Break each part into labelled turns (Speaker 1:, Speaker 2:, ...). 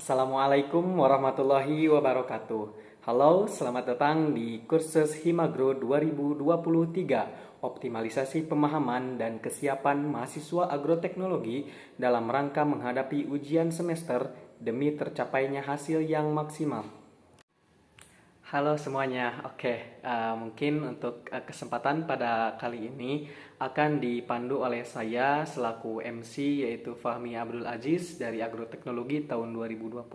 Speaker 1: Assalamualaikum warahmatullahi wabarakatuh. Halo, selamat datang di kursus Himagro 2023, optimalisasi pemahaman dan kesiapan mahasiswa agroteknologi dalam rangka menghadapi ujian semester demi tercapainya hasil yang maksimal. Halo semuanya, mungkin untuk kesempatan pada kali ini akan dipandu oleh saya selaku MC, yaitu Fahmi Abdul Aziz dari Agroteknologi tahun 2020.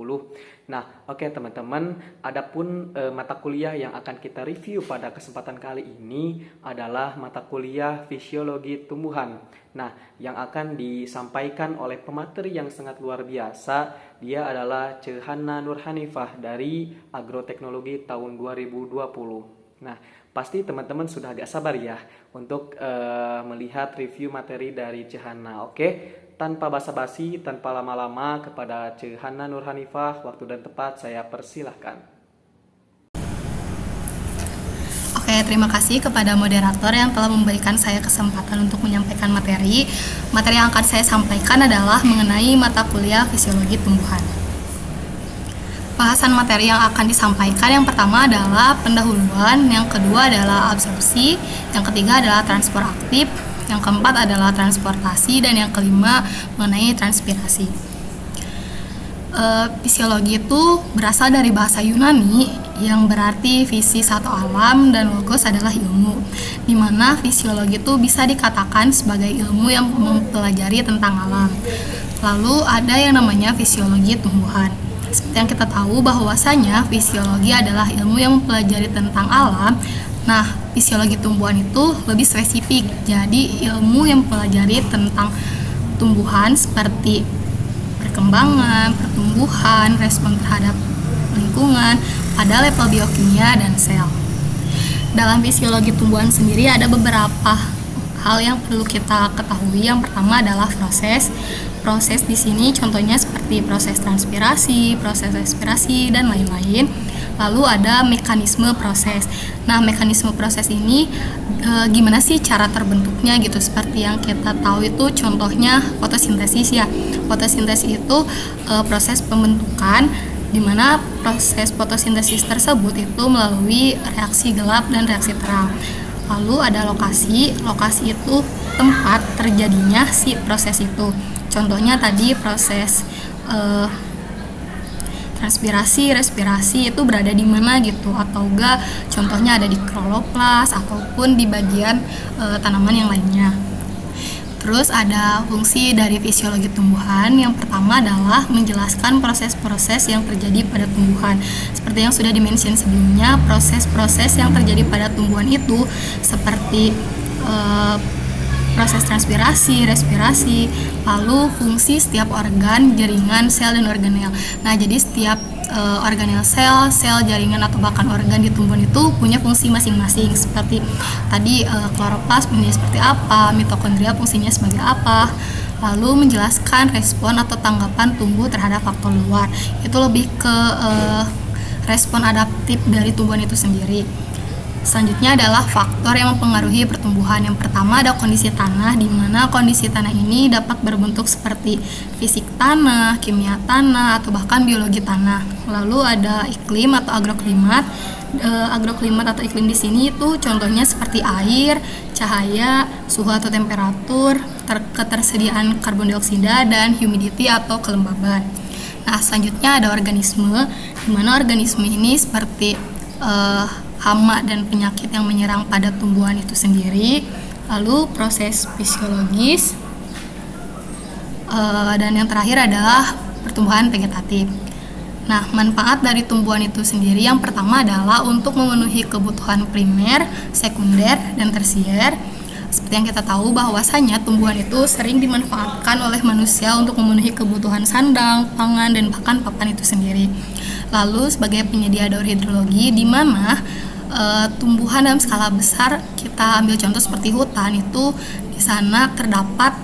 Speaker 1: Teman-teman, adapun mata kuliah yang akan kita review pada kesempatan kali ini adalah mata kuliah Fisiologi Tumbuhan. Yang akan disampaikan oleh pemateri yang sangat luar biasa, dia adalah Hanna Nurhanifah dari Agroteknologi tahun 2020. Pasti teman-teman sudah agak sabar ya untuk melihat review materi dari Hanna. Tanpa basa-basi, tanpa lama-lama, kepada Hanna Nurhanifah, waktu dan tempat saya persilahkan.
Speaker 2: Terima kasih kepada moderator yang telah memberikan saya kesempatan untuk menyampaikan materi. Materi yang akan saya sampaikan adalah mengenai mata kuliah Fisiologi Tumbuhan. Bahasan materi yang akan disampaikan yang pertama adalah pendahuluan, yang kedua adalah absorpsi, yang ketiga adalah transport aktif, yang keempat adalah transportasi, dan yang kelima mengenai transpirasi. Fisiologi itu berasal dari bahasa Yunani yang berarti fisis atau alam, dan logos adalah ilmu, di mana fisiologi itu bisa dikatakan sebagai ilmu yang mempelajari tentang alam. Lalu ada yang namanya fisiologi tumbuhan. Seperti yang kita tahu bahwasanya fisiologi adalah ilmu yang mempelajari tentang alam. Fisiologi tumbuhan itu lebih spesifik, jadi ilmu yang mempelajari tentang tumbuhan seperti perkembangan, pertumbuhan, respon terhadap lingkungan pada level biokimia dan sel. Dalam fisiologi tumbuhan sendiri ada beberapa hal yang perlu kita ketahui. Yang pertama adalah proses. Proses di sini contohnya seperti proses transpirasi, proses respirasi, dan lain-lain. Lalu ada mekanisme proses. Mekanisme proses ini gimana sih cara terbentuknya gitu? Seperti yang kita tahu itu contohnya fotosintesis ya. Fotosintesis itu proses pembentukan, di mana proses fotosintesis tersebut itu melalui reaksi gelap dan reaksi terang. Lalu ada lokasi. Lokasi itu tempat terjadinya si proses itu. Contohnya tadi proses transpirasi, respirasi itu berada di mana gitu, atau enggak contohnya ada di kloroplas ataupun di bagian tanaman yang lainnya. Terus ada fungsi dari fisiologi tumbuhan. Yang pertama adalah menjelaskan proses-proses yang terjadi pada tumbuhan. Seperti yang sudah dimention sebelumnya, proses-proses yang terjadi pada tumbuhan itu seperti proses transpirasi, respirasi, lalu fungsi setiap organ, jaringan, sel, dan organel. Jadi setiap organel sel, jaringan, atau bahkan organ di tumbuhan itu punya fungsi masing-masing. Seperti tadi kloroplas fungsinya seperti apa, mitokondria fungsinya sebagai apa. Lalu menjelaskan respon atau tanggapan tumbuh terhadap faktor luar. Itu lebih ke respon adaptif dari tumbuhan itu sendiri. Selanjutnya adalah faktor yang mempengaruhi pertumbuhan. Yang pertama ada kondisi tanah, di mana kondisi tanah ini dapat berbentuk seperti fisik tanah, kimia tanah, atau bahkan biologi tanah. Lalu ada iklim atau agroklimat. Agroklimat atau iklim di sini itu contohnya seperti air, cahaya, suhu atau temperatur, ketersediaan karbon dioksida, dan humidity atau kelembaban. Selanjutnya ada organisme, di mana organisme ini seperti hama dan penyakit yang menyerang pada tumbuhan itu sendiri. Lalu proses fisiologis, dan yang terakhir adalah pertumbuhan vegetatif. Manfaat dari tumbuhan itu sendiri yang pertama adalah untuk memenuhi kebutuhan primer, sekunder, dan tersier. Seperti yang kita tahu bahwasanya tumbuhan itu sering dimanfaatkan oleh manusia untuk memenuhi kebutuhan sandang, pangan, dan bahkan papan itu sendiri. Lalu sebagai penyedia daur hidrologi, di mana tumbuhan dalam skala besar, kita ambil contoh seperti hutan, itu di sana terdapat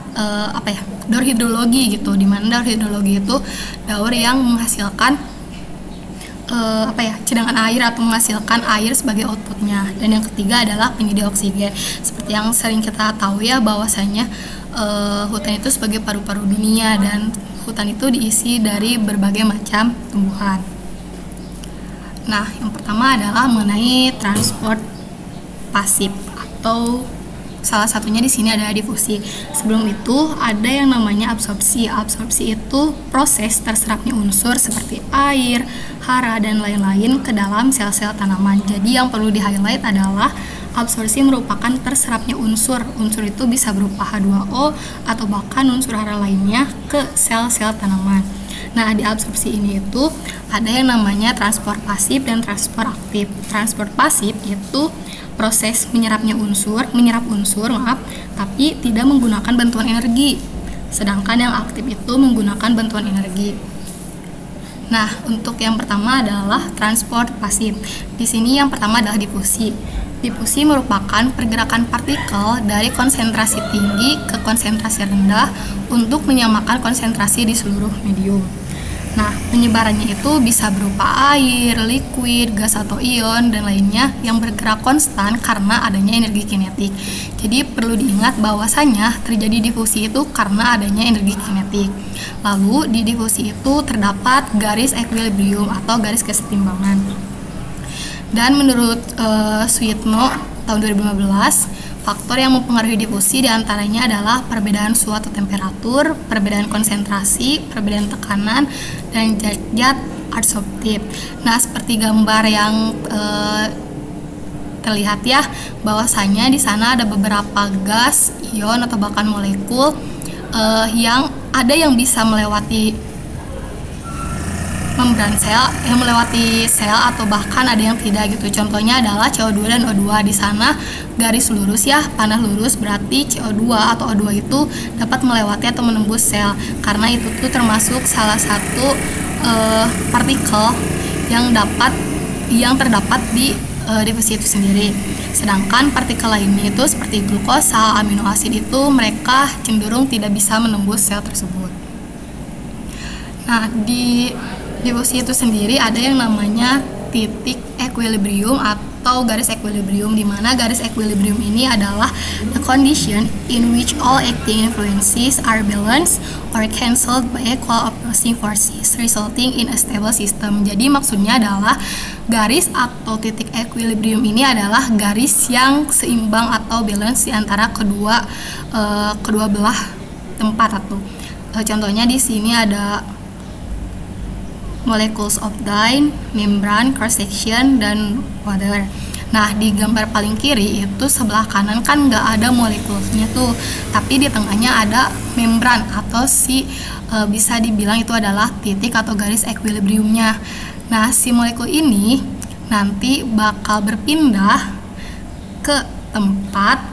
Speaker 2: daur hidrologi gitu, di mana daur hidrologi itu daur yang menghasilkan cadangan air atau menghasilkan air sebagai outputnya. Dan yang ketiga adalah penyedia oksigen. Seperti yang sering kita tahu ya bahwasanya hutan itu sebagai paru-paru dunia, dan hutan itu diisi dari berbagai macam tumbuhan. Nah, yang pertama adalah mengenai transport pasif atau salah satunya di sini ada difusi. Sebelum itu ada yang namanya absorpsi. Absorpsi itu proses terserapnya unsur seperti air, hara, dan lain-lain ke dalam sel-sel tanaman. Jadi yang perlu di-highlight adalah absorpsi merupakan terserapnya unsur. Unsur itu bisa berupa H2O atau bahkan unsur hara lainnya ke sel-sel tanaman. Nah, di absorpsi ini itu ada yang namanya transport pasif dan transport aktif. Transport pasif itu proses menyerap unsur, tapi tidak menggunakan bantuan energi. Sedangkan yang aktif itu menggunakan bantuan energi. Nah, untuk yang pertama adalah transport pasif. Di sini yang pertama adalah difusi. Difusi merupakan pergerakan partikel dari konsentrasi tinggi ke konsentrasi rendah untuk menyamakan konsentrasi di seluruh medium. Nah, penyebarannya itu bisa berupa air, liquid, gas atau ion, dan lainnya yang bergerak konstan karena adanya energi kinetik. Jadi perlu diingat bahwasanya terjadi difusi itu karena adanya energi kinetik. Lalu di difusi itu terdapat garis equilibrium atau garis kesetimbangan. Dan menurut Suyitno tahun 2015, faktor yang mempengaruhi difusi diantaranya adalah perbedaan suatu temperatur, perbedaan konsentrasi, perbedaan tekanan, dan zat adsorptif. Nah, seperti gambar yang terlihat ya, bahwasanya di sana ada beberapa gas, ion atau bahkan molekul yang ada yang bisa melewati membran sel, yang melewati sel atau bahkan ada yang tidak gitu. Contohnya adalah CO2 dan O2. Di sana garis lurus ya, panah lurus, berarti CO2 atau O2 itu dapat melewati atau menembus sel. Karena itu tuh termasuk salah satu partikel yang terdapat di difusi itu sendiri. Sedangkan partikel lainnya itu seperti glukosa, amino asid itu mereka cenderung tidak bisa menembus sel tersebut. Nah, di difusi itu sendiri ada yang namanya titik equilibrium atau garis equilibrium, di mana garis equilibrium ini adalah the condition in which all acting influences are balanced or cancelled by equal opposing forces, resulting in a stable system. Jadi maksudnya adalah garis atau titik equilibrium ini adalah garis yang seimbang atau balance di antara kedua belah tempat atau contohnya di sini ada molecules of dye, membran, cross section, dan water. Nah, di gambar paling kiri itu sebelah kanan kan nggak ada molekulnya tuh, tapi di tengahnya ada membran atau bisa dibilang itu adalah titik atau garis equilibriumnya. Nah, si molekul ini nanti bakal berpindah ke tempat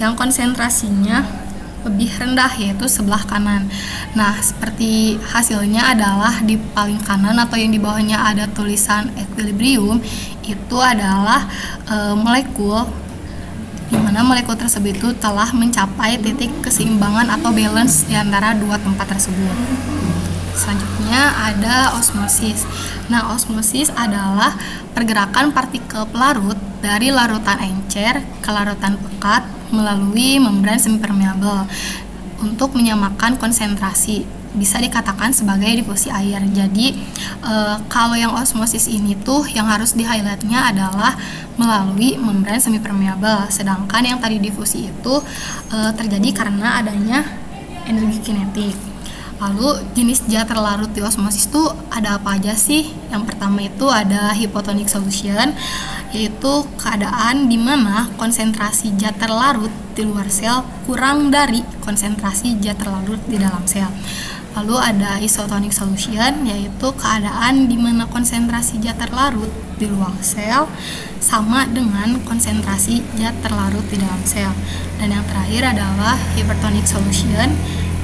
Speaker 2: yang konsentrasinya lebih rendah, yaitu sebelah kanan. Nah, seperti hasilnya adalah di paling kanan atau yang di bawahnya ada tulisan equilibrium, itu adalah molekul, di mana molekul tersebut itu telah mencapai titik keseimbangan atau balance di antara dua tempat tersebut. Selanjutnya ada osmosis. Nah, osmosis adalah pergerakan partikel pelarut dari larutan encer ke larutan pekat melalui membran semipermeabel untuk menyamakan konsentrasi. Bisa dikatakan sebagai difusi air. Jadi kalau yang osmosis ini tuh yang harus di-highlightnya adalah melalui membran semipermeabel. Sedangkan yang tadi difusi itu terjadi karena adanya energi kinetik. Lalu jenis zat terlarut di osmosis itu ada apa aja sih? Yang pertama itu ada hypotonic solution, yaitu keadaan di mana konsentrasi zat terlarut di luar sel kurang dari konsentrasi zat terlarut di dalam sel. Lalu ada isotonic solution, yaitu keadaan di mana konsentrasi zat terlarut di luar sel sama dengan konsentrasi zat terlarut di dalam sel. Dan yang terakhir adalah hypertonic solution,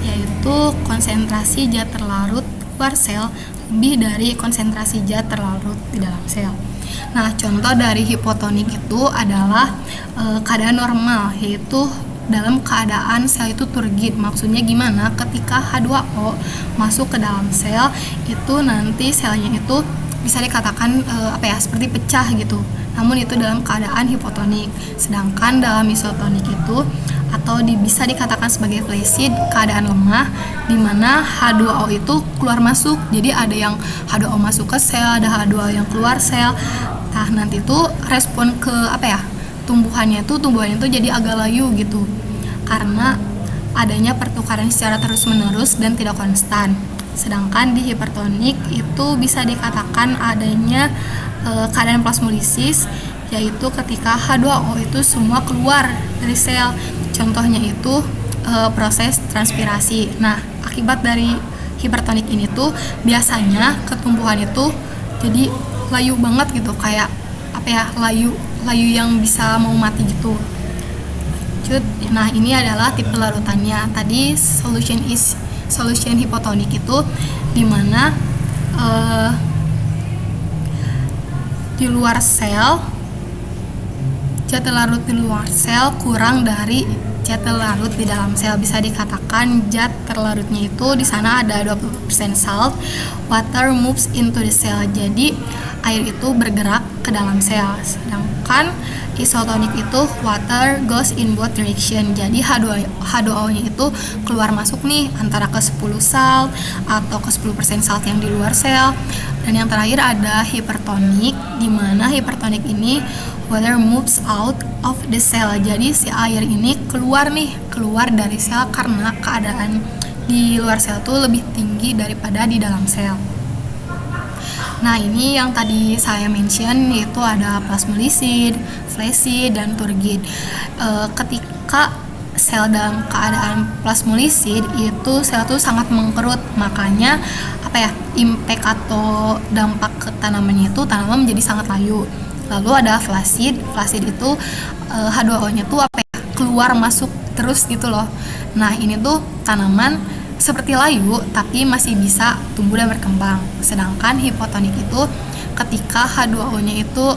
Speaker 2: yaitu konsentrasi zat terlarut luar sel lebih dari konsentrasi zat terlarut di dalam sel. Nah, contoh dari hipotonik itu adalah keadaan normal, yaitu dalam keadaan sel itu turgid. Maksudnya gimana? Ketika H2O masuk ke dalam sel, itu nanti selnya itu bisa dikatakan seperti pecah gitu. Namun itu dalam keadaan hipotonik. Sedangkan dalam isotonik itu atau bisa dikatakan sebagai flaccid, keadaan lemah, di mana H2O itu keluar masuk. Jadi ada yang H2O masuk ke sel, ada H2O yang keluar sel. Nah, nanti itu respon ke tumbuhannya itu jadi agak layu gitu. Karena adanya pertukaran secara terus-menerus dan tidak konstan. Sedangkan di hipertonik itu bisa dikatakan adanya keadaan plasmolisis, yaitu ketika H2O itu semua keluar dari sel. Contohnya itu proses transpirasi. Nah, akibat dari hipertonik ini tuh biasanya ketumbuhan itu jadi layu banget gitu, kayak layu yang bisa mau mati gitu. Nah, ini adalah tipe larutannya. Tadi solution hipotonik itu dimana di luar sel, zat larut di luar sel kurang dari zat larut di dalam sel. Bisa dikatakan zat terlarutnya itu di sana ada 20% salt, water moves into the cell. Jadi air itu bergerak ke dalam sel. Sedangkan isotonik itu water goes in both direction. Jadi H2O-nya itu keluar masuk nih antara ke 10 salt atau ke 10% salt yang di luar sel. Dan yang terakhir ada hipertonik, di mana hipertonik ini water moves out of the cell. Jadi si air ini keluar dari sel karena keadaan di luar sel tuh lebih tinggi daripada di dalam sel. Nah, ini yang tadi saya mention, yaitu ada plasmolisid, flaccid, dan turgid. Ketika sel dalam keadaan plasmolisid itu sel tuh sangat mengkerut, makanya impact atau dampak ke tanamannya itu tanaman menjadi sangat layu. Lalu ada flaccid itu H2O-nya tuh keluar masuk terus gitu loh. Nah, ini tuh tanaman seperti layu tapi masih bisa tumbuh dan berkembang. Sedangkan hipotonik itu ketika H2O-nya itu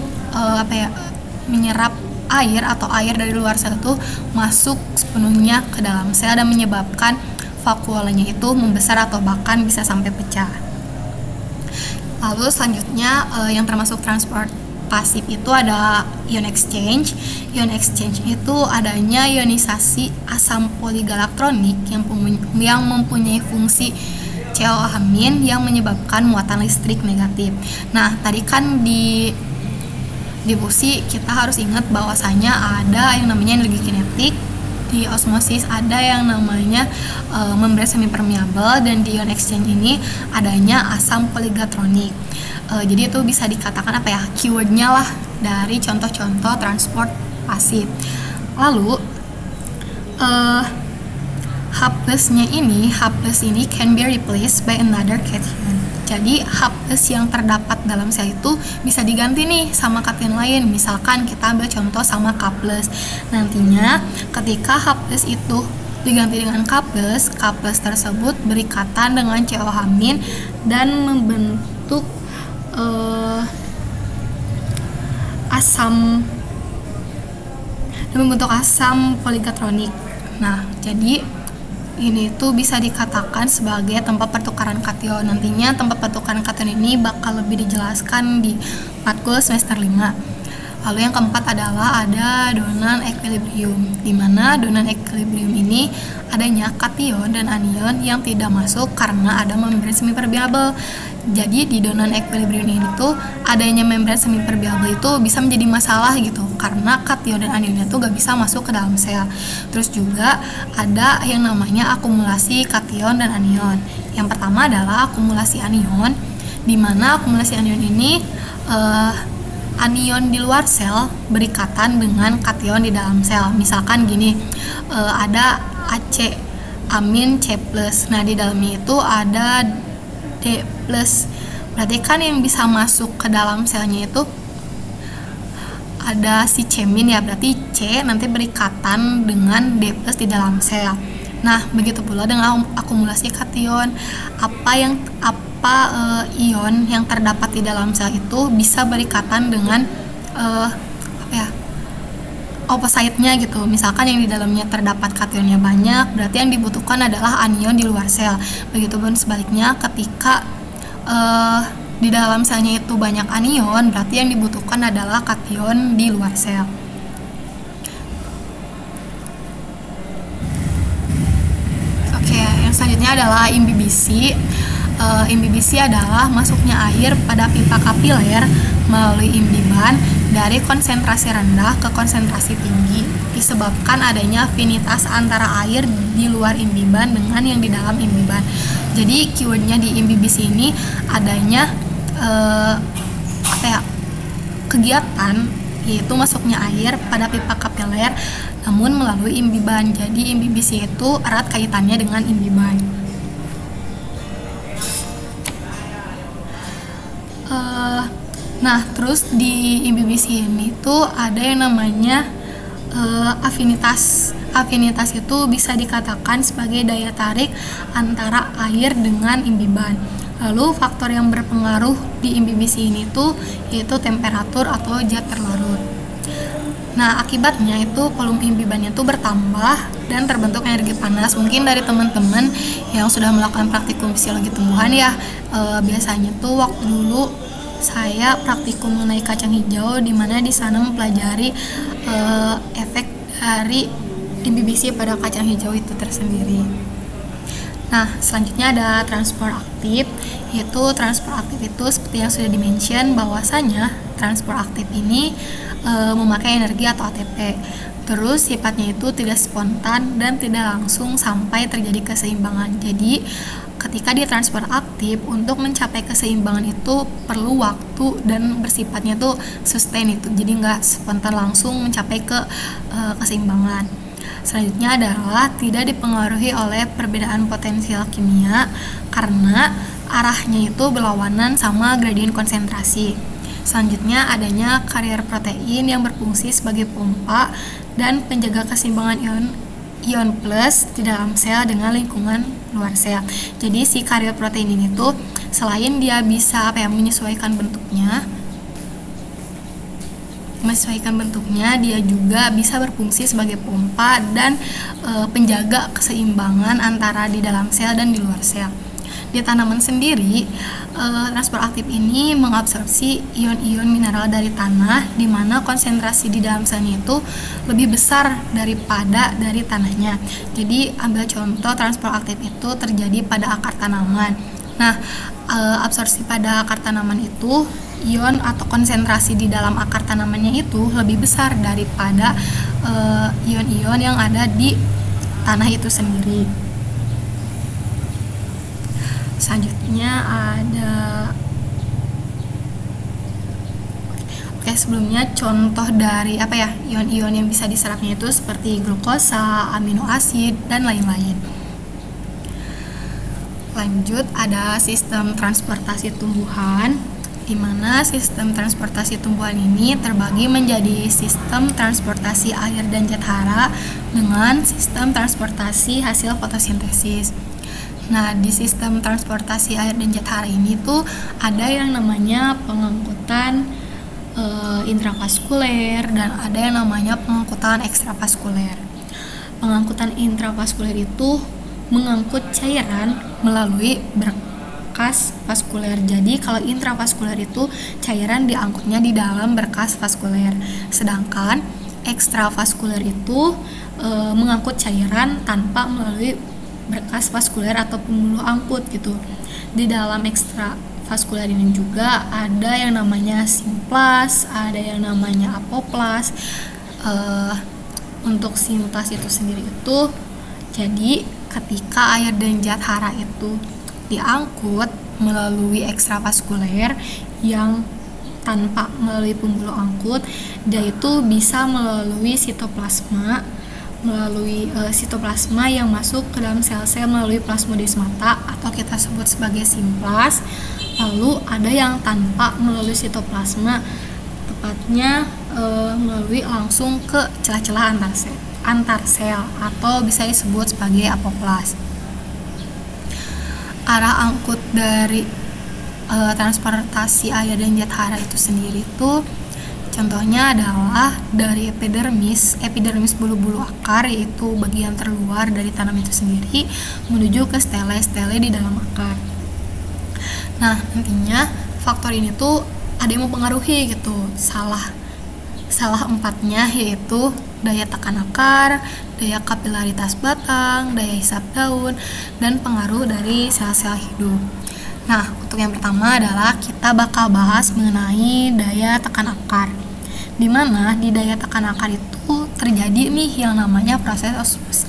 Speaker 2: menyerap air atau air dari luar sel itu masuk sepenuhnya ke dalam sel dan menyebabkan vakuolanya itu membesar atau bahkan bisa sampai pecah. Lalu selanjutnya yang termasuk transport pasif itu ada ion exchange. Ion exchange itu adanya ionisasi asam poligalaktronik yang mempunyai fungsi COH- yang menyebabkan muatan listrik negatif. Nah, tadi kan di difusi kita harus ingat bahwasanya ada yang namanya energi kinetik, di osmosis ada yang namanya membran semi permeable, dan di ion exchange ini adanya asam poligalaktronik. Jadi itu bisa dikatakan keywordnya lah dari contoh-contoh transport pasif. Lalu H+ ini can be replaced by another cation. Jadi H+ yang terdapat dalam sel itu bisa diganti nih sama kation lain. Misalkan kita ambil contoh sama K+. Nantinya ketika H+ itu diganti dengan K+, K+ tersebut berikatan dengan COH- dan membentuk asam poligalaktronik. Nah, jadi ini tuh bisa dikatakan sebagai tempat pertukaran kation. Nantinya tempat pertukaran kation ini bakal lebih dijelaskan di matkul semester 5. Lalu yang keempat adalah ada donan equilibrium, di mana donan equilibrium ini adanya kation dan anion yang tidak masuk karena ada membran semi permeable. Jadi di donan equilibrium ini tuh adanya membran semi permeable itu bisa menjadi masalah gitu, karena kation dan anionnya tuh gak bisa masuk ke dalam sel. Terus juga ada yang namanya akumulasi kation dan anion. Yang pertama adalah akumulasi anion, di mana akumulasi anion ini anion di luar sel berikatan dengan kation di dalam sel. Misalkan gini, ada AC amin C+. Nah, di dalamnya itu ada D+. Berarti kan yang bisa masuk ke dalam selnya itu ada si C- ya, berarti C nanti berikatan dengan D+ di dalam sel. Nah, begitu pula dengan akumulasi kation. Ion yang terdapat di dalam sel itu bisa berikatan dengan opposite-nya gitu. Misalkan yang di dalamnya terdapat kationnya banyak, berarti yang dibutuhkan adalah anion di luar sel. Begitupun sebaliknya, ketika di dalam selnya itu banyak anion, berarti yang dibutuhkan adalah kation di luar sel. adalah imbibisi. Imbibisi adalah masuknya air pada pipa kapiler melalui imbiban dari konsentrasi rendah ke konsentrasi tinggi disebabkan adanya afinitas antara air di luar imbiban dengan yang di dalam imbiban. Jadi keywordnya di imbibisi ini adanya kegiatan yaitu masuknya air pada pipa kapiler namun melalui imbiban. Jadi imbibisi itu erat kaitannya dengan imbiban. Nah, terus di imbibisi ini tuh ada yang namanya afinitas. Afinitas itu bisa dikatakan sebagai daya tarik antara air dengan imbiban. Lalu faktor yang berpengaruh di imbibisi ini tuh yaitu temperatur atau zat terlarut. Nah, akibatnya itu volume imbibannya tuh bertambah dan terbentuk energi panas. Mungkin dari teman-teman yang sudah melakukan praktikum fisiologi tumbuhan ya, biasanya tuh waktu dulu saya praktikum mengenai kacang hijau di mana di sana mempelajari efek dari imbibisi pada kacang hijau itu tersendiri. Nah, selanjutnya ada transport aktif, yaitu transport aktif itu seperti yang sudah dimention bahwasanya transport aktif ini memakai energi atau ATP. Terus sifatnya itu tidak spontan dan tidak langsung sampai terjadi keseimbangan. Jadi ketika dia transport aktif, untuk mencapai keseimbangan itu perlu waktu dan bersifatnya tuh sustain itu. Jadi nggak spontan langsung mencapai keseimbangan. Selanjutnya adalah tidak dipengaruhi oleh perbedaan potensial kimia karena arahnya itu berlawanan sama gradien konsentrasi. Selanjutnya adanya karier protein yang berfungsi sebagai pompa dan penjaga keseimbangan ion plus di dalam sel dengan lingkungan luar sel. Jadi si karier protein ini tuh selain dia bisa menyesuaikan bentuknya, dia juga bisa berfungsi sebagai pompa dan penjaga keseimbangan antara di dalam sel dan di luar sel. Di tanaman sendiri, transport aktif ini mengabsorpsi ion-ion mineral dari tanah, di mana konsentrasi di dalam selnya itu lebih besar daripada dari tanahnya. Jadi ambil contoh transport aktif itu terjadi pada akar tanaman. Nah, absorpsi pada akar tanaman itu ion atau konsentrasi di dalam akar tanamannya itu lebih besar daripada ion-ion yang ada di tanah itu sendiri. Selanjutnya ada sebelumnya contoh dari ion-ion yang bisa diserapnya itu seperti glukosa, amino asid dan lain-lain. Lanjut ada sistem transportasi tumbuhan, di mana sistem transportasi tumbuhan ini terbagi menjadi sistem transportasi air dan zat hara dengan sistem transportasi hasil fotosintesis. Nah, di sistem transportasi air dan zat hara ini tuh ada yang namanya pengangkutan intravaskuler dan ada yang namanya pengangkutan ekstravaskuler. Pengangkutan intravaskuler itu mengangkut cairan melalui berkas vaskuler. Jadi kalau intravaskuler itu cairan diangkutnya di dalam berkas vaskuler. Sedangkan ekstravaskuler itu mengangkut cairan tanpa melalui berkas vaskuler atau pembuluh angkut gitu. Di dalam ekstravaskuler ini juga ada yang namanya simplas, ada yang namanya apoplas. Untuk simplas itu sendiri itu jadi ketika air dan zat hara itu diangkut melalui ekstravaskuler yang tanpa melalui pembuluh angkut, dia itu bisa melalui sitoplasma yang masuk ke dalam sel-sel melalui plasmodesmata atau kita sebut sebagai simplas. Lalu ada yang tanpa melalui sitoplasma, tepatnya melalui langsung ke celah-celah antar sel atau bisa disebut sebagai apoplas. Arah angkut dari transportasi air dan zat hara itu sendiri itu contohnya adalah dari epidermis bulu-bulu akar, yaitu bagian terluar dari tanaman itu sendiri, menuju ke stele di dalam akar. Nah, nantinya faktor ini tuh ada yang mempengaruhi gitu. Salah empatnya yaitu daya tekan akar, daya kapilaritas batang, daya hisap daun, dan pengaruh dari sel-sel hidup. Nah, untuk yang pertama adalah kita bakal bahas mengenai daya tekan akar. Di mana di daya tekan akar itu terjadi nih yang namanya proses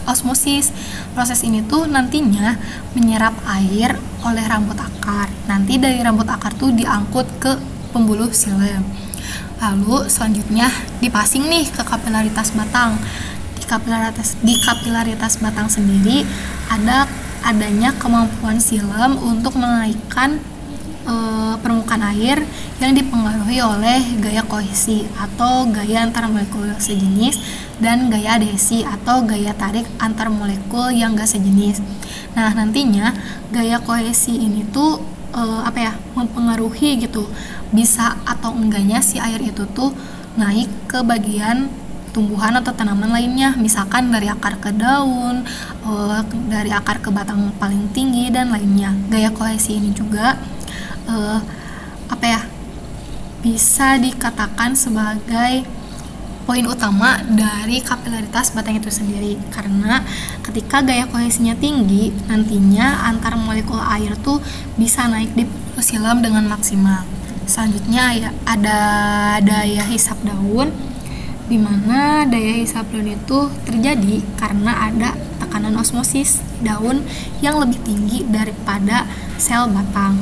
Speaker 2: osmosis. Proses ini tuh nantinya menyerap air oleh rambut akar. Nanti dari rambut akar tuh diangkut ke pembuluh xilem. Lalu selanjutnya dipasing nih ke kapilaritas batang. Di kapilaritas batang sendiri adanya kemampuan xilem untuk menaikkan permukaan air yang dipengaruhi oleh gaya kohesi atau gaya antar molekul sejenis dan gaya adhesi atau gaya tarik antar molekul yang gak sejenis. Nah, nantinya gaya kohesi ini tuh mempengaruhi gitu bisa atau enggaknya si air itu tuh naik ke bagian tumbuhan atau tanaman lainnya, misalkan dari akar ke daun, dari akar ke batang paling tinggi dan lainnya. Gaya kohesi ini juga bisa dikatakan sebagai poin utama dari kapilaritas batang itu sendiri, karena ketika gaya kohesinya tinggi, nantinya antar molekul air tuh bisa naik di pembuluh xilem dengan maksimal. Selanjutnya ya ada daya hisap daun, di mana daya hisap daun itu terjadi karena ada tekanan osmosis daun yang lebih tinggi daripada sel batang.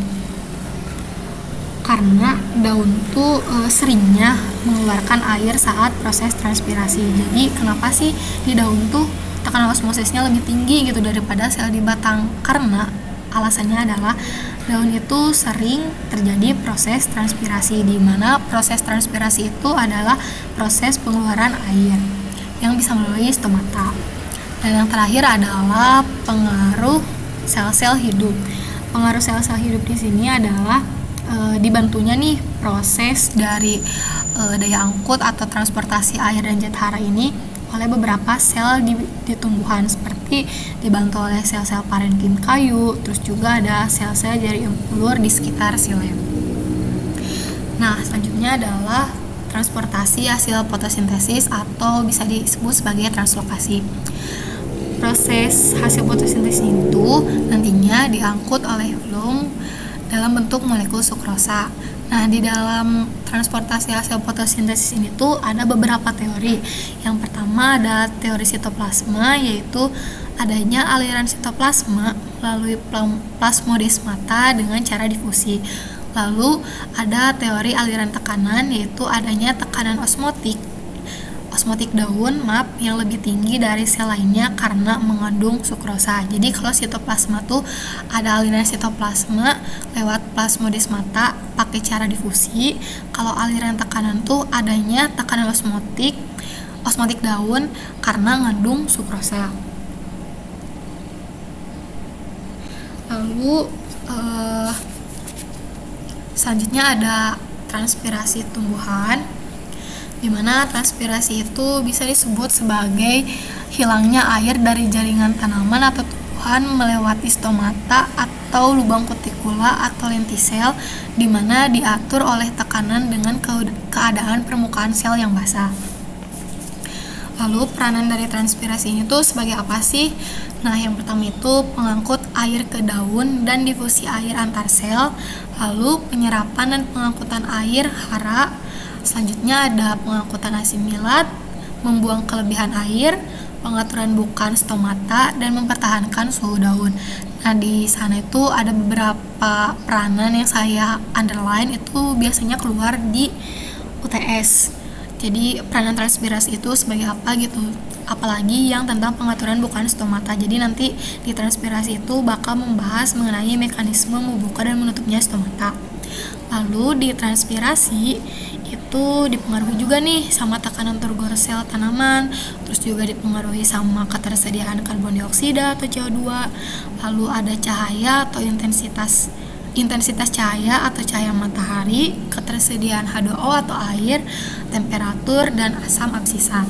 Speaker 2: Karena daun tuh seringnya mengeluarkan air saat proses transpirasi. Jadi kenapa sih di daun tuh tekanan osmosisnya lebih tinggi gitu daripada sel di batang? Karena alasannya adalah daun itu sering terjadi proses transpirasi, di mana proses transpirasi itu adalah proses pengeluaran air yang bisa melalui stomata. Dan yang terakhir adalah pengaruh sel-sel hidup. Pengaruh sel-sel hidup di sini adalah dibantunya nih proses dari daya angkut atau transportasi air dan zat hara ini oleh beberapa sel di tumbuhan, seperti dibantu oleh sel-sel parenkim kayu, terus juga ada sel-sel jari empulur di sekitar xilem. Nah, selanjutnya adalah transportasi hasil fotosintesis atau bisa disebut sebagai translokasi. Proses hasil fotosintesis itu nantinya diangkut oleh filum dalam bentuk molekul sukrosa. Nah, di dalam transportasi hasil fotosintesis ini tuh ada beberapa teori. Yang pertama ada teori sitoplasma, yaitu adanya aliran sitoplasma melalui plasmodesmata dengan cara difusi. Lalu ada teori aliran tekanan, yaitu adanya tekanan osmotik daun yang lebih tinggi dari sel lainnya karena mengandung sukrosa. Jadi kalau sitoplasma tuh ada aliran sitoplasma lewat plasmodesmata pakai cara difusi. Kalau aliran tekanan tuh adanya tekanan osmotik daun karena mengandung sukrosa. Lalu selanjutnya ada transpirasi tumbuhan, di mana transpirasi itu bisa disebut sebagai hilangnya air dari jaringan tanaman atau tumbuhan melewati stomata atau lubang kutikula atau lentisel, di mana diatur oleh tekanan dengan keadaan permukaan sel yang basah. Lalu peranan dari transpirasi ini tuh sebagai apa sih? Nah, yang pertama itu pengangkut air ke daun dan difusi air antar sel, lalu penyerapan dan pengangkutan air hara. Selanjutnya ada pengangkutan asimilat, membuang kelebihan air, pengaturan bukan stomata, dan mempertahankan suhu daun. Nah, di sana itu ada beberapa peranan yang saya underline itu biasanya keluar di UTS. Jadi peranan transpirasi itu sebagai apa gitu, apalagi yang tentang pengaturan bukan stomata. Jadi nanti di transpirasi itu bakal membahas mengenai mekanisme membuka dan menutupnya stomata. Lalu di transpirasi itu dipengaruhi juga nih sama tekanan turgor sel tanaman, terus juga dipengaruhi sama ketersediaan karbon dioksida atau CO2, lalu ada cahaya atau intensitas cahaya atau cahaya matahari, ketersediaan H2O atau air, temperatur, dan asam absisa.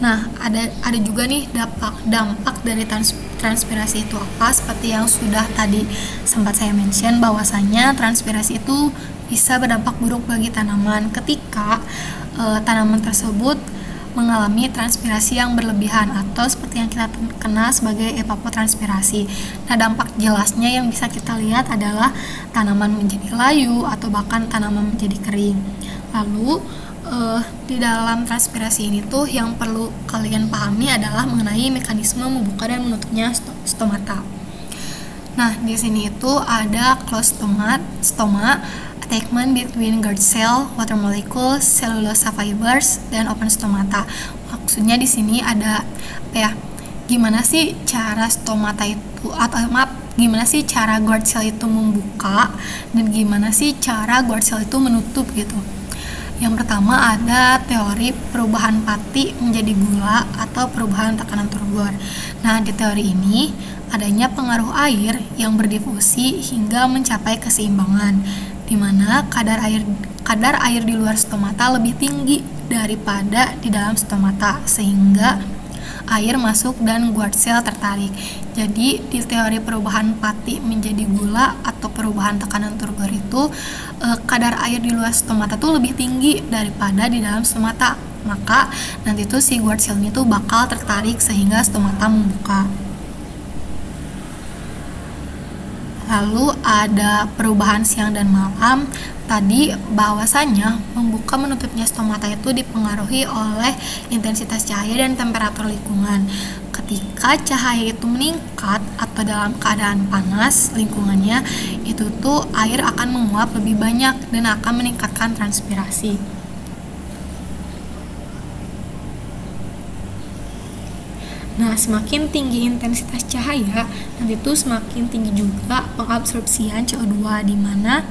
Speaker 2: Nah, ada juga nih dampak dari transpirasi itu apa? Seperti yang sudah tadi sempat saya mention, bahwasanya transpirasi itu bisa berdampak buruk bagi tanaman ketika tanaman tersebut mengalami transpirasi yang berlebihan atau seperti yang kita kenal sebagai evapotranspirasi. Nah, dampak jelasnya yang bisa kita lihat adalah tanaman menjadi layu atau bahkan tanaman menjadi kering. Lalu di dalam transpirasi ini tuh yang perlu kalian pahami adalah mengenai mekanisme membuka dan menutupnya stomata. Nah, di sini itu ada closed stoma, attachment between guard cell, water molecule, cellulosa fibers, dan open stomata. Maksudnya di sini ada gimana sih cara stomata itu gimana sih cara guard cell itu membuka dan gimana sih cara guard cell itu menutup gitu. Yang pertama ada teori perubahan pati menjadi gula atau perubahan tekanan turgor. Nah, di teori ini adanya pengaruh air yang berdifusi hingga mencapai keseimbangan, di mana kadar air di luar stomata lebih tinggi daripada di dalam stomata, sehingga air masuk dan guard cell tertarik. Jadi di teori perubahan pati menjadi gula atau perubahan tekanan turgor itu kadar air di luar stomata tuh lebih tinggi daripada di dalam stomata. Maka nanti tuh si guard cell-nya tuh bakal tertarik sehingga stomata membuka. Lalu ada perubahan siang dan malam. Tadi bahwasanya membuka menutupnya stomata itu dipengaruhi oleh intensitas cahaya dan temperatur lingkungan. Ketika cahaya itu meningkat atau dalam keadaan panas lingkungannya, itu tuh air akan menguap lebih banyak dan akan meningkatkan transpirasi. Nah, semakin tinggi intensitas cahaya, nanti tuh semakin tinggi juga pengabsorpsian CO2, di mana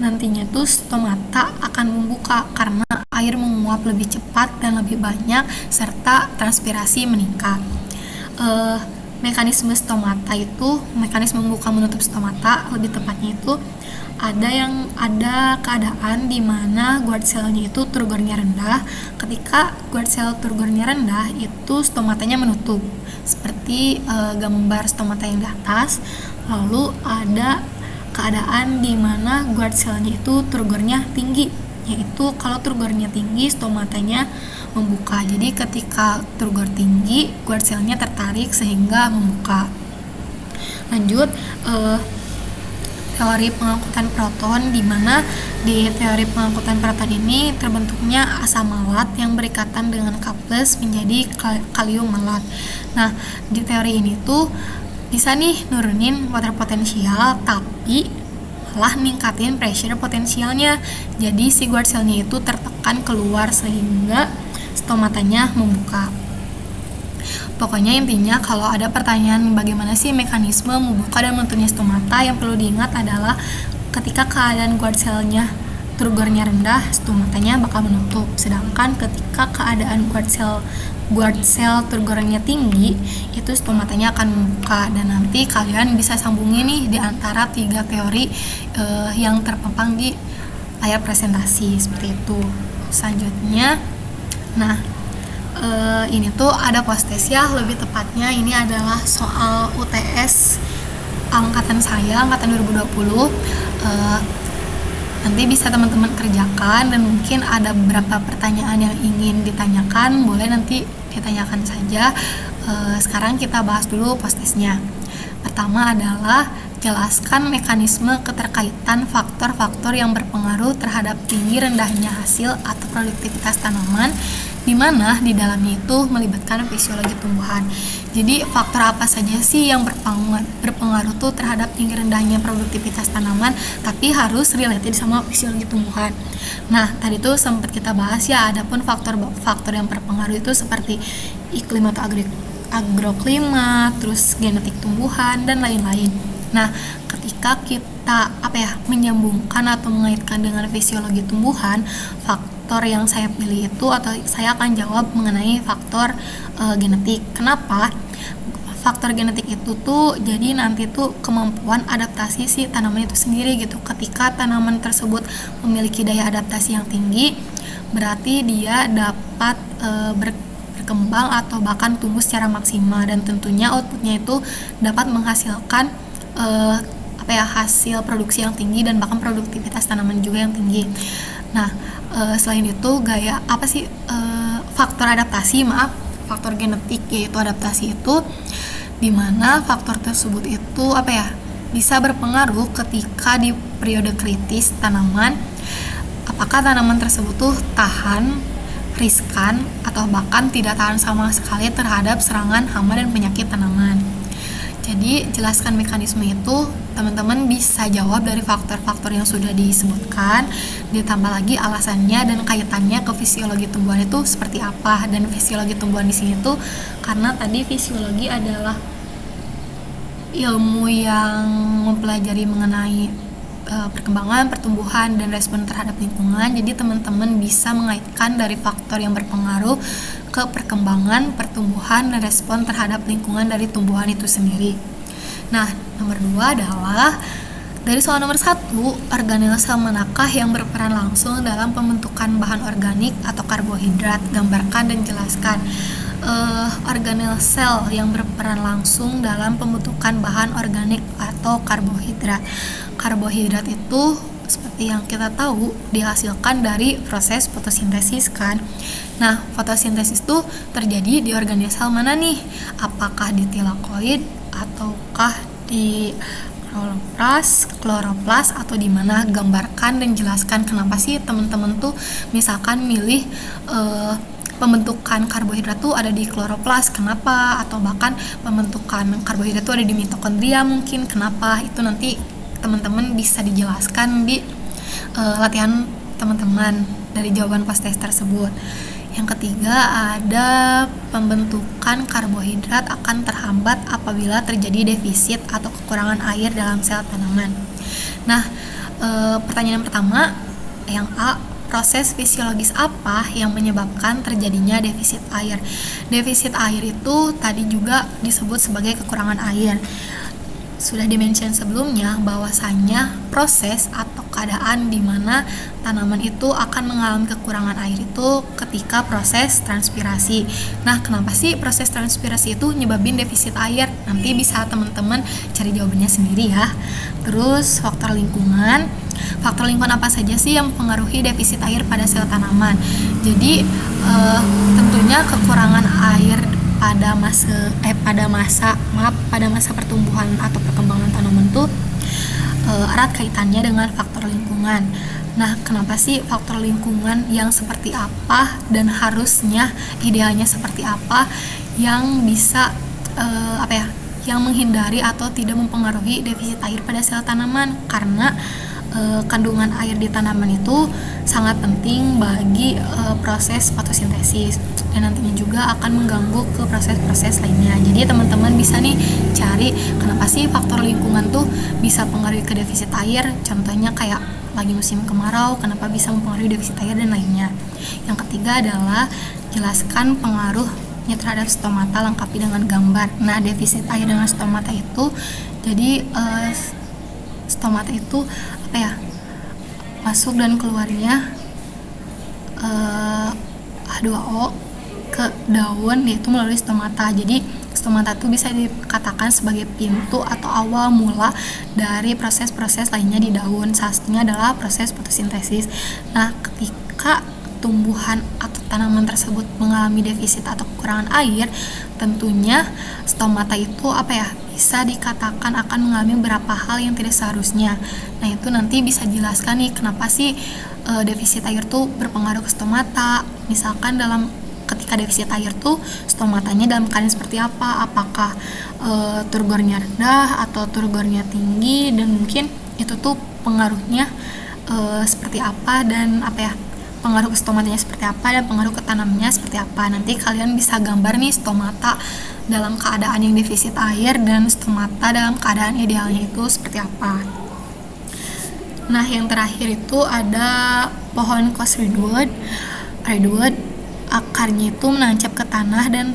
Speaker 2: nantinya tuh stomata akan membuka karena air menguap lebih cepat dan lebih banyak serta transpirasi meningkat. Mekanisme membuka menutup stomata lebih tepatnya itu ada keadaan di mana guard cell-nya itu turgornya rendah. Ketika guard cell turgornya rendah, itu stomatanya menutup seperti gambar stomata yang di atas. Lalu ada keadaan di mana guard cell-nya itu turgornya tinggi, yaitu kalau turgornya tinggi stomatanya membuka. Jadi ketika turgor tinggi, guard cell-nya tertarik sehingga membuka. Lanjut, teori pengangkutan proton, di mana di teori pengangkutan proton ini terbentuknya asam malat yang berikatan dengan K+ menjadi kalium malat. Nah, di teori ini tuh bisa nih nurunin water potensial, tapi malah ningkatin pressure potensialnya. Jadi si guard cell-nya itu tertekan keluar sehingga stomatanya membuka. Pokoknya intinya kalau ada pertanyaan bagaimana sih mekanisme membuka dan menutupnya stomata, yang perlu diingat adalah ketika keadaan guard cell-nya turgornya rendah, stomatanya bakal menutup. Sedangkan ketika keadaan guard cell turgornya tinggi, itu stomatanya akan membuka. Dan nanti kalian bisa sambungin nih di antara 3 teori yang terpampang di layar presentasi seperti itu. Selanjutnya, ini tuh ada postes ya, lebih tepatnya ini adalah soal UTS angkatan saya, angkatan 2020. Nanti bisa teman-teman kerjakan, dan mungkin ada beberapa pertanyaan yang ingin ditanyakan, boleh nanti ditanyakan saja. Sekarang kita bahas dulu postesnya. Pertama adalah jelaskan mekanisme keterkaitan faktor-faktor yang berpengaruh terhadap tinggi rendahnya hasil atau produktivitas tanaman, di mana di dalamnya itu melibatkan fisiologi tumbuhan. Jadi faktor apa saja sih yang berpengaruh tuh terhadap tinggi rendahnya produktivitas tanaman, tapi harus related sama fisiologi tumbuhan. Nah, tadi tuh sempat kita bahas ya, adapun faktor yang berpengaruh itu seperti iklim atau agroklima, terus genetik tumbuhan dan lain-lain. Nah, ketika kita menyambungkan atau mengaitkan dengan fisiologi tumbuhan, faktor yang saya pilih itu, atau saya akan jawab mengenai faktor genetik. Kenapa? Faktor genetik itu tuh jadi nanti tuh kemampuan adaptasi si tanaman itu sendiri gitu. Ketika tanaman tersebut memiliki daya adaptasi yang tinggi, berarti dia dapat berkembang atau bahkan tumbuh secara maksimal, dan tentunya outputnya itu dapat menghasilkan hasil produksi yang tinggi dan bahkan produktivitas tanaman juga yang tinggi. Nah, selain itu faktor genetik yaitu adaptasi itu, dimana faktor tersebut itu bisa berpengaruh ketika di periode kritis tanaman, apakah tanaman tersebut tuh tahan, riskan, atau bahkan tidak tahan sama sekali terhadap serangan hama dan penyakit tanaman. Jadi jelaskan mekanisme itu, teman-teman bisa jawab dari faktor-faktor yang sudah disebutkan, ditambah lagi alasannya dan kaitannya ke fisiologi tumbuhan itu seperti apa. Dan fisiologi tumbuhan di sini tuh karena tadi fisiologi adalah ilmu yang mempelajari mengenai perkembangan, pertumbuhan, dan respon terhadap lingkungan. Jadi teman-teman bisa mengaitkan dari faktor yang berpengaruh ke perkembangan, pertumbuhan, dan respon terhadap lingkungan dari tumbuhan itu sendiri. Nah, nomor 2 adalah dari soal nomor 1, organel sel manakah yang berperan langsung dalam pembentukan bahan organik atau karbohidrat? Gambarkan dan jelaskan. Organel sel yang berperan langsung dalam pembentukan bahan organik atau karbohidrat. Karbohidrat itu seperti yang kita tahu dihasilkan dari proses fotosintesis kan. Nah, fotosintesis itu terjadi di organel sel mana nih? Apakah di tilakoid ataukah di kloroplas atau di mana? Gambarkan dan jelaskan kenapa sih teman-teman tuh misalkan milih pembentukan karbohidrat tuh ada di kloroplas, kenapa? Atau bahkan pembentukan karbohidrat tuh ada di mitokondria, mungkin kenapa? Itu nanti teman-teman bisa dijelaskan di latihan teman-teman dari jawaban pas tes tersebut. Yang ketiga, ada pembentukan karbohidrat akan terhambat apabila terjadi defisit atau kekurangan air dalam sel tanaman. Nah, pertanyaan pertama yang A, proses fisiologis apa yang menyebabkan terjadinya defisit air? Defisit air itu tadi juga disebut sebagai kekurangan air. Sudah dimention sebelumnya bahwasanya proses atau keadaan di mana tanaman itu akan mengalami kekurangan air itu ketika proses transpirasi. Nah, kenapa sih proses transpirasi itu nyebabin defisit air? Nanti bisa teman-teman cari jawabannya sendiri ya. Terus faktor lingkungan. Faktor lingkungan apa saja sih yang mempengaruhi defisit air pada sel tanaman? Jadi tentunya kekurangan air pada masa pertumbuhan atau perkembangan tanaman tuh erat kaitannya dengan faktor lingkungan. Nah, kenapa sih faktor lingkungan yang seperti apa dan harusnya idealnya seperti apa yang bisa yang menghindari atau tidak mempengaruhi defisit air pada sel tanaman? Karena kandungan air di tanaman itu sangat penting bagi proses fotosintesis dan nantinya juga akan mengganggu ke proses-proses lainnya. Jadi teman-teman bisa nih cari kenapa sih faktor lingkungan tuh bisa mempengaruhi ke defisit air. Contohnya kayak lagi musim kemarau, kenapa bisa mempengaruhi defisit air dan lainnya. Yang ketiga adalah jelaskan pengaruhnya terhadap stomata, lengkapi dengan gambar. Nah, defisit air dengan stomata itu jadi stomata itu masuk dan keluarnya H2O ke daun yaitu melalui stomata. Jadi stomata itu bisa dikatakan sebagai pintu atau awal mula dari proses-proses lainnya di daun. Salah satunya adalah proses fotosintesis. Nah, ketika tumbuhan atau tanaman tersebut mengalami defisit atau kekurangan air, tentunya stomata itu bisa dikatakan akan mengalami beberapa hal yang tidak seharusnya. Nah, itu nanti bisa jelaskan nih kenapa sih defisit air tuh berpengaruh ke stomata. Misalkan ketika defisit air tuh stomatanya dalam keadaan seperti apa? Apakah turgornya rendah atau turgornya tinggi, dan mungkin itu tuh pengaruhnya seperti apa dan pengaruh ke stomatanya seperti apa dan pengaruh ke tanamannya seperti apa. Nanti kalian bisa gambar nih stomata dalam keadaan yang defisit air dan stomata dalam keadaan idealnya itu seperti apa. Nah, yang terakhir itu ada pohon Coast Redwood. Akarnya itu menancap ke tanah dan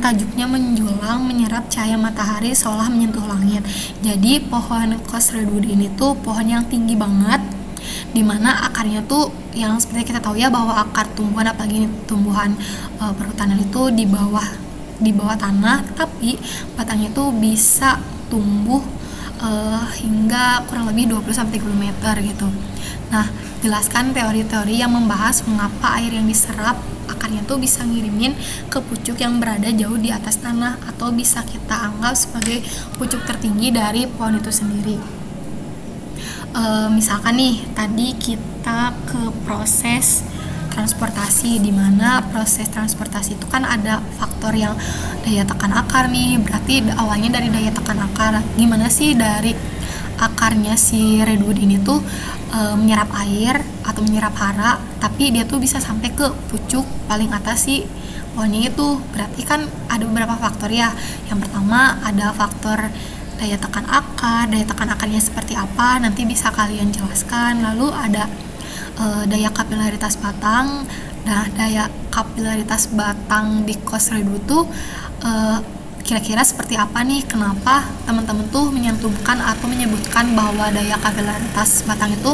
Speaker 2: tajuknya menjulang menyerap cahaya matahari seolah menyentuh langit. Jadi pohon Coast Redwood ini tuh pohon yang tinggi banget, dimana akarnya tuh yang seperti kita tahu ya bahwa akar tumbuhan, apalagi tumbuhan perhutanan itu di bawah tanah, tapi batangnya itu bisa tumbuh hingga kurang lebih 20-30 meter gitu. Nah, jelaskan teori-teori yang membahas mengapa air yang diserap akarnya tuh bisa ngirimin ke pucuk yang berada jauh di atas tanah, atau bisa kita anggap sebagai pucuk tertinggi dari pohon itu sendiri. Misalkan nih, tadi kita ke proses transportasi, di mana proses transportasi itu kan ada faktor yang daya tekan akar nih, berarti awalnya dari daya tekan akar. Gimana sih dari akarnya si redwood ini tuh menyerap air atau menyerap hara, tapi dia tuh bisa sampai ke pucuk paling atas si pohonnya itu. Berarti kan ada beberapa faktor ya. Yang pertama ada faktor daya tekan akar. Daya tekan akarnya seperti apa nanti bisa kalian jelaskan. Lalu ada daya kapilaritas batang. Nah, daya kapilaritas batang di Coast redwood tuh kira-kira seperti apa nih? Kenapa teman-teman tuh menyantumkan atau menyebutkan bahwa daya kapilaritas batang itu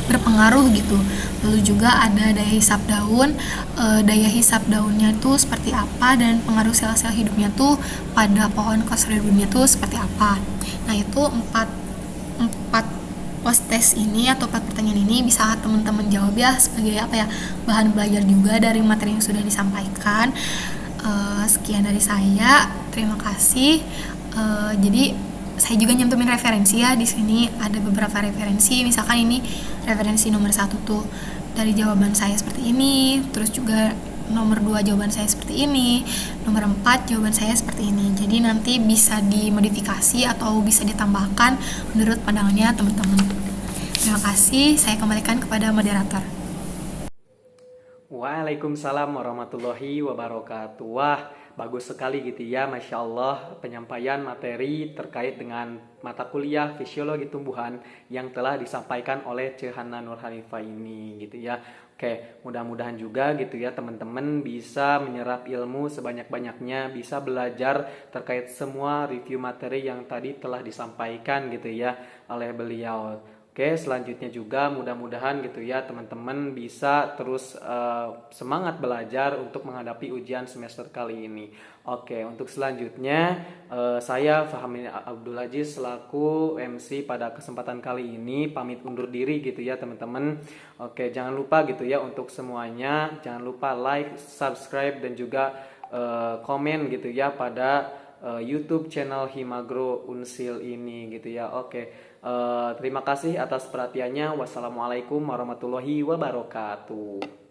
Speaker 2: berpengaruh gitu. Lalu juga ada daya hisap daun. Daya hisap daunnya itu seperti apa, dan pengaruh sel-sel hidupnya tuh pada pohon Coast redwoodnya tuh seperti apa. Nah, itu empat post test ini atau 4 pertanyaan ini bisa teman-teman jawab ya, sebagai bahan belajar juga dari materi yang sudah disampaikan. Sekian dari saya, terima kasih. Jadi saya juga nyantumin referensi ya, di sini ada beberapa referensi. Misalkan ini referensi nomor 1 tuh dari jawaban saya seperti ini, terus juga nomor 2 jawaban saya seperti ini, nomor 4 jawaban saya seperti ini. Jadi nanti bisa dimodifikasi atau bisa ditambahkan menurut pandangannya teman-teman. Terima kasih, saya kembalikan kepada moderator.
Speaker 1: Waalaikumsalam warahmatullahi wabarakatuh. Wah, bagus sekali gitu ya, Masya Allah, penyampaian materi terkait dengan mata kuliah fisiologi tumbuhan yang telah disampaikan oleh Cehana Nur Hanifah ini gitu ya. Oke, mudah-mudahan juga gitu ya teman-teman bisa menyerap ilmu sebanyak-banyaknya, bisa belajar terkait semua review materi yang tadi telah disampaikan gitu ya oleh beliau. Oke, selanjutnya juga mudah-mudahan gitu ya teman-teman bisa terus semangat belajar untuk menghadapi ujian semester kali ini. Oke, untuk selanjutnya saya Fahmi Abdul Aziz selaku MC pada kesempatan kali ini pamit undur diri gitu ya teman-teman. Oke, jangan lupa gitu ya untuk semuanya, jangan lupa like, subscribe dan juga komen gitu ya pada YouTube channel Himagro Unsil ini gitu ya. Oke. Terima kasih atas perhatiannya. Wassalamualaikum warahmatullahi wabarakatuh.